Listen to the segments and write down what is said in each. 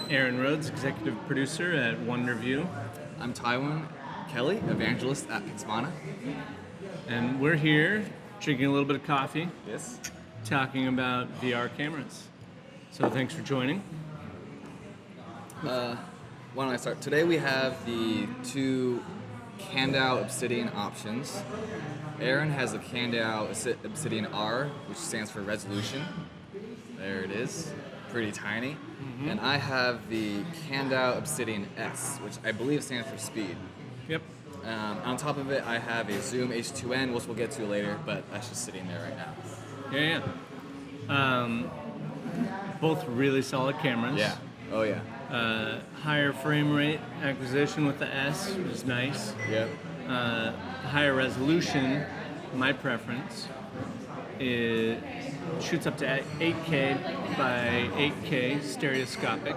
Aaron Rhodes, executive producer at Wonderview, I'm Tywen Kelly, evangelist at Pixvana. and we're here drinking a little bit of coffee, Yes. talking about VR cameras. So thanks for joining. Why don't I start? Today we have the two Kandao Obsidian options. Aaron has the Kandao Obsidian R, which stands for resolution. There it is, pretty tiny. And I have the Kandao Obsidian S, which I believe stands for speed. Yep. On top of it, I have a Zoom H2N, which we'll get to later, but that's just sitting there right now. Yeah. Both really solid cameras. Yeah. Oh yeah. Higher frame rate acquisition with the S, which is nice. Yep. Higher resolution, my preference, it shoots up to 8K by 8K stereoscopic,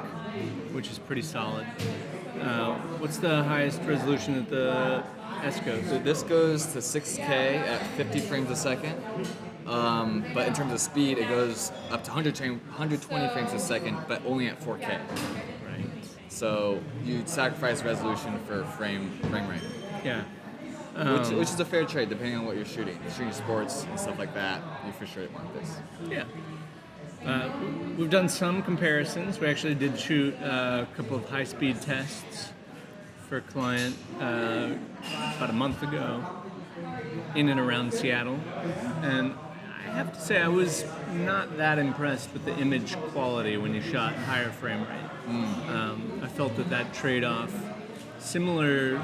which is pretty solid. What's the highest resolution that the S goes? So this goes to 6K at 50 frames a second. But in terms of speed, it goes up to 120 frames a second, but only at 4K. Right. So you sacrifice resolution for frame rate, Yeah. which is a fair trade depending on what you're shooting. If you're shooting sports and stuff like that, you for sure want this. Yeah. We've done some comparisons. We actually did shoot a couple of high-speed tests for a client about a month ago in and around Seattle. And I have to say I was not that impressed with the image quality when you shot higher frame rate. I felt that trade-off, similar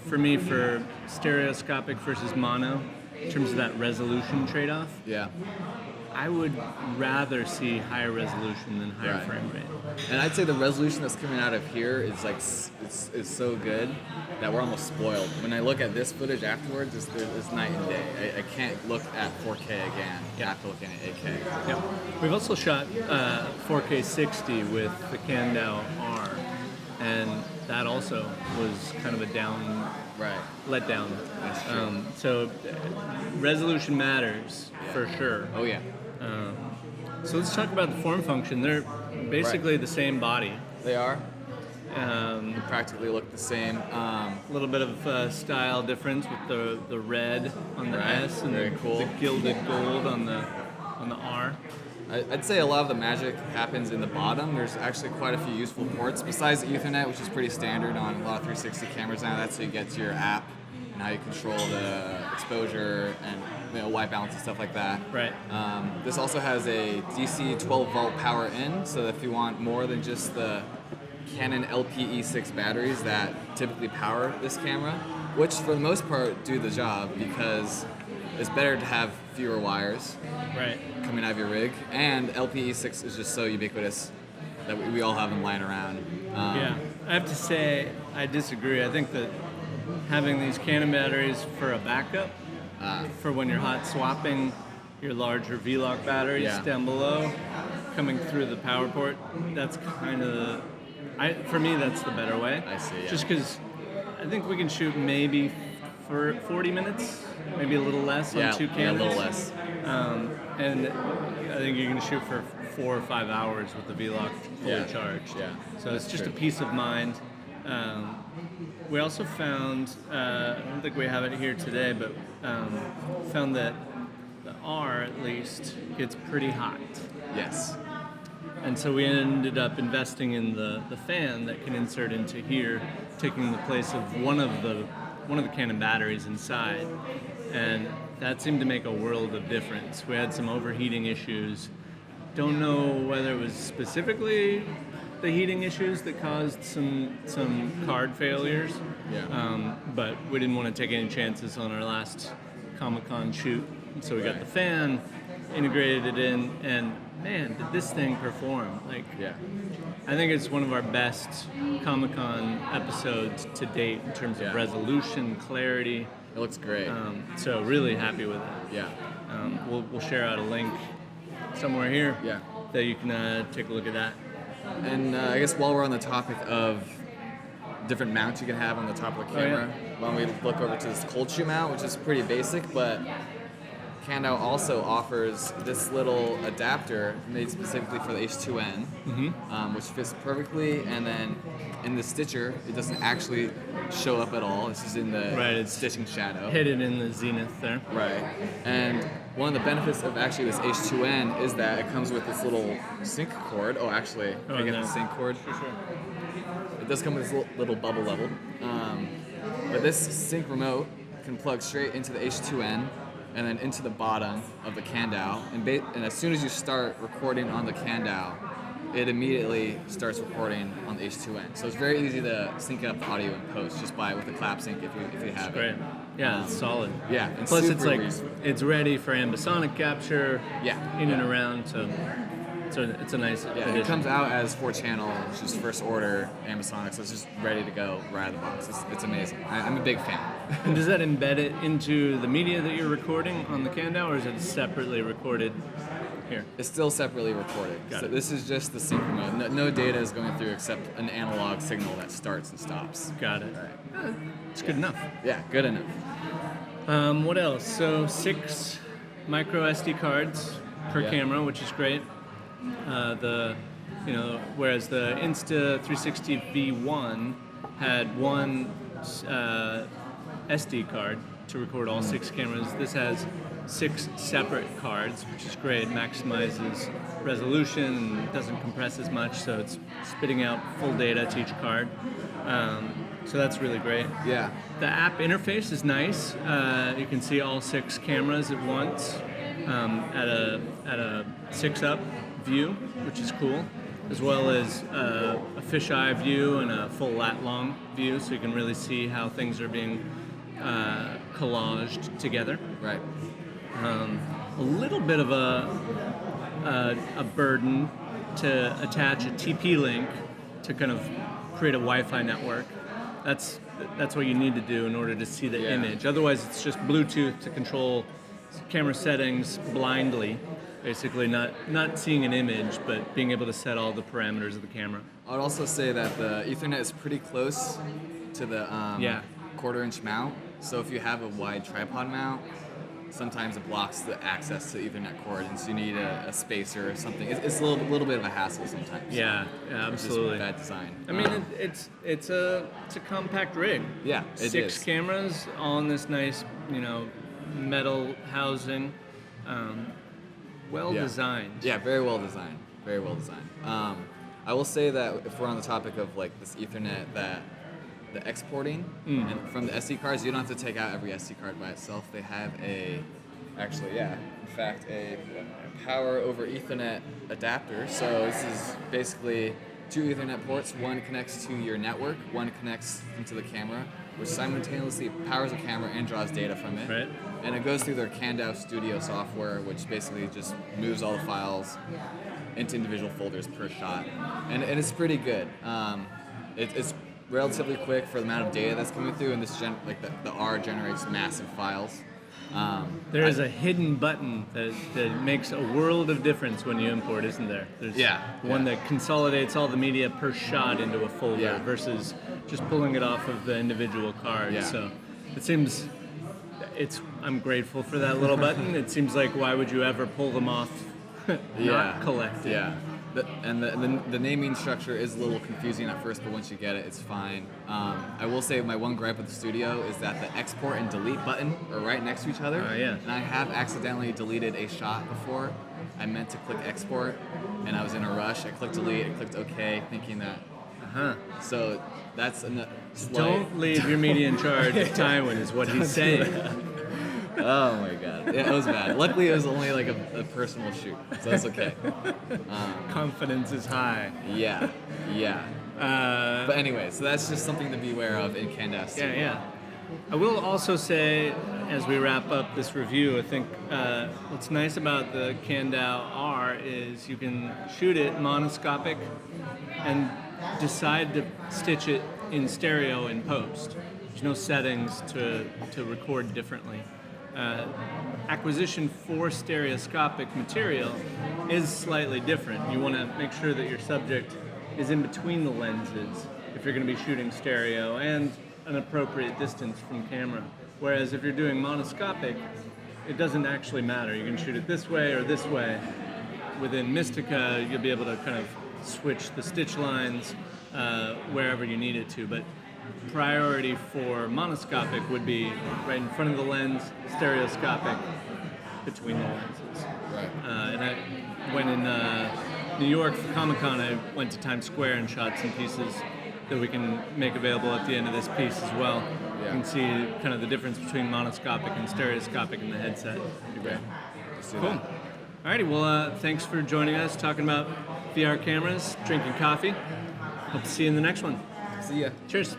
for me for stereoscopic versus mono, in terms of that resolution trade-off. Yeah. I would rather see higher resolution than higher Right. frame rate. And I'd say the resolution that's coming out of here is like it's so good that we're almost spoiled. When I look at this footage afterwards, it's night and day. I can't look at 4K again after looking at 8K. Yep. We've also shot 4K 60 with the Kandao R, and that also was kind of a Right. letdown. That's true. So resolution matters for sure. Oh yeah. So let's talk about the form function. They're basically the same body. They are. A They practically look the same. little bit of style difference with the red on the Right. S and Very the cool. gilded gold on the R. I'd say a lot of the magic happens in the bottom. There's actually quite a few useful ports besides the Ethernet, which is pretty standard on a lot of 360 cameras now. That's how you get to your app and how you control the exposure and white balance and stuff like that. Right. This also has a DC 12 volt power in, so if you want more than just the Canon LPE6 batteries that typically power this camera, which for the most part do the job because it's better to have fewer wires Right. coming out of your rig, and LPE6 is just so ubiquitous that we all have them lying around. Yeah, I have to say I disagree. I think that having these Canon batteries for a backup, for when you're hot swapping your larger V-Lock batteries Yeah. down below, coming through the power port, that's kind of, for me, that's the better way. I see, yeah. Just because I think we can shoot maybe for 40 minutes, maybe a little less on two Yeah, a cameras. little less. And I think you can shoot for 4 or 5 hours with the V-Lock fully Yeah. charged. Yeah, So it's that's just true. a peace of mind. We also found, I don't think we have it here today, but found that the R at least gets pretty hot. Yes. And so we ended up investing in the fan that can insert into here, taking the place of one of the Canon batteries inside. And that seemed to make a world of difference. We had some overheating issues. Don't know whether it was specifically the heating issues that caused some card failures. Yeah. But we didn't want to take any chances on our last Comic-Con shoot. So we got the fan, integrated it in, and man, did this thing perform. Yeah. I think it's one of our best Comic-Con episodes to date in terms of resolution, clarity. It looks great. So really happy with it. Yeah. We'll share out a link somewhere here Yeah. that you can take a look at that. And I guess while we're on the topic of different mounts you can have on the top of the camera, why don't we look over to this cold shoe mount, which is pretty basic, but Kandao also offers this little adapter made specifically for the H2N, which fits perfectly. And then in the stitcher, it doesn't actually show up at all. This is in the It's stitching shadow. hidden in the zenith there. Right. And one of the benefits of actually this H2N is that it comes with this little sync cord. Oh, actually, can I get the sync cord? Sure. It does come with this little bubble level. But this sync remote can plug straight into the H2N and then into the bottom of the Kandao. And as soon as you start recording on the Kandao, it immediately starts recording on the H2N. So it's very easy to sync up the audio in post just with the clap sync if you have Great. it. Yeah, it's solid. Yeah, and Plus, it's super like reasonable. it's ready for ambisonic capture. Yeah, in and around. So it's a nice Yeah, addition. it comes out as 4-channel, which is first order ambisonic, so it's just ready to go right out of the box. It's amazing. I'm a big fan. And does that embed it into the media that you're recording on the Kandao, or is it separately recorded here? It's still separately recorded. Got So it. this is just the sync mode. No data is going through except an analog signal that starts and stops. Got it. It's good enough. Yeah, good enough. What else? So 6 micro SD cards per Yeah. camera, which is great. Whereas the Insta360 V1 had one SD card to record all 6 cameras. This has 6 separate cards, which is great. Maximizes resolution, doesn't compress as much, so it's spitting out full data to each card. So that's really great. Yeah. The app interface is nice. You can see all 6 cameras at once at a 6-up view, which is cool, as well as a fisheye view and a full lat-long view, so you can really see how things are being collaged together. Right. A little bit of a burden to attach a TP link to kind of create a Wi-Fi network. That's what you need to do in order to see the image. Otherwise, it's just Bluetooth to control camera settings blindly. Basically, not seeing an image, but being able to set all the parameters of the camera. I would also say that the Ethernet is pretty close to the 1/4-inch mount. So if you have a wide tripod mount, sometimes it blocks the access to the Ethernet cord, and so you need a spacer or something. It's a little bit of a hassle sometimes. Yeah, absolutely. Just bad design. I mean, it's a compact rig. Yeah, it 6 is. cameras all in this nice, metal housing. Well designed. Yeah, very well designed. Very well designed. I will say that if we're on the topic of like this Ethernet, that the exporting and from the SD cards, you don't have to take out every SD card by itself. They have a power over Ethernet adapter. So this is basically 2 Ethernet ports. One connects to your network, one connects into the camera, which simultaneously powers the camera and draws data from it. Right. And it goes through their Kandao Studio software, which basically just moves all the files into individual folders per shot. And it's pretty good. It's relatively quick for the amount of data that's coming through, and the R generates massive files. There is a hidden button that makes a world of difference when you import, isn't there? There's one that consolidates all the media per shot into a folder versus just pulling it off of the individual cards. Yeah. So it seems I'm grateful for that little button. It seems like why would you ever pull them off not collected? Yeah. The naming structure is a little confusing at first, but once you get it, it's fine. I will say my one gripe with the Studio is that the export and delete button are right next to each other. And I have accidentally deleted a shot before. I meant to click export, and I was in a rush. I clicked delete, I clicked OK, thinking that. So that's a slight... Don't leave your media in charge of Tywen, is what he's saying. Oh my god. Yeah, it was bad. Luckily, it was only like a personal shoot, so that's okay. Confidence is high. Yeah. But anyway, so that's just something to be aware of in Kandao Studio. Yeah. I will also say, as we wrap up this review, I think what's nice about the Kandao R is you can shoot it monoscopic and decide to stitch it in stereo in post. There's no settings to record differently. Acquisition for stereoscopic material is slightly different. You want to make sure that your subject is in between the lenses if you're going to be shooting stereo and an appropriate distance from camera. Whereas if you're doing monoscopic, it doesn't actually matter. You can shoot it this way or this way. Within Mystica, you'll be able to kind of switch the stitch lines wherever you need it to, but priority for monoscopic would be right in front of the lens, stereoscopic between the lenses. Right. And I went in New York for Comic-Con. I went to Times Square and shot some pieces that we can make available at the end of this piece as well. Yeah. You can see kind of the difference between monoscopic and stereoscopic in the headset. Okay. Let's do Cool. that. Alrighty, well, thanks for joining us, talking about VR cameras, drinking coffee. Hope to see you in the next one. See ya. Cheers.